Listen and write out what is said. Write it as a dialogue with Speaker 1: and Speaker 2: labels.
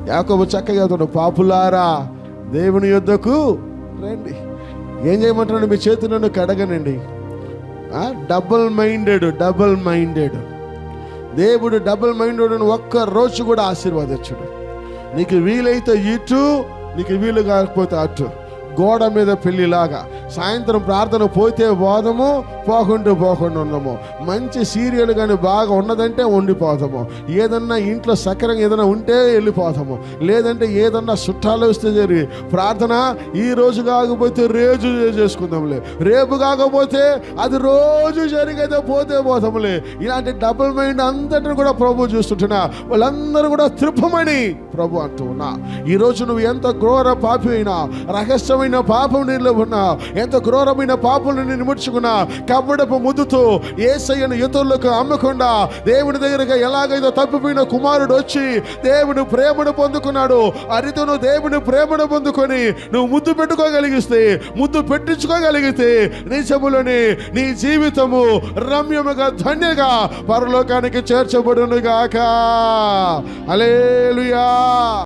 Speaker 1: యాకోబు చక్కగా చెప్తున్నాడు, పాపులారా దేవుని యొద్దకు రండి. ఏం చేయమంటున్నాడు? మీ చేతులను కడగనండి. డబుల్ మైండెడ్ దేవుడు డబుల్ మైండెడ్ ఒక్క రోజు కూడా ఆశీర్వాదించడు. నీకు వీలైతే ఇటు, నీకు వీలు కాకపోతే అటు. గోడ మీద పెళ్లిలాగా సాయంత్రం ప్రార్థన పోతే పోదాము, పోకుండా ఉన్నాము. మంచి సీరియల్ కానీ బాగా ఉన్నదంటే ఉండిపోతాము. ఏదన్నా ఇంట్లో సకరంగా ఏదైనా ఉంటే వెళ్ళిపోతాము. లేదంటే ఏదన్నా చుట్టాలు వస్తే జరిగి ప్రార్థన ఈ రోజు కాకపోతే రేజు చేసుకుందాంలే, రేపు కాకపోతే అది రోజు జరిగేదే, పోతాములే. ఇలాంటి డబుల్ మైండ్ అంతటిని కూడా ప్రభు చూస్తుంటున్నా. వాళ్ళందరూ కూడా త్రిప్పమని ప్రభు అంటూ ఉన్నా. ఈరోజు నువ్వు ఎంత ఘోర పాపి అయినా, రహస్యమైన పాపం నీలో ఉన్నా, ఎంత ఘోరమైన పాపం నిన్ను ముడుచుకున్నా, కపటపు ముద్దుతో యేసయ్యను ఇతరులకు అమ్మకుండా దేవుని దగ్గరగా ఎలాగైతే తప్పిపోయిన కుమారుడు వచ్చి దేవుని ప్రేమను పొందుకున్నాడు, అరితను దేవుని ప్రేమను పొందుకొని నువ్వు ముద్దు పెట్టించుకోగలిగితే నిజములని నీ జీవితము రమ్యముగా ధన్యగా పరలోకానికి చేర్చబడును గాక. హల్లెలూయా.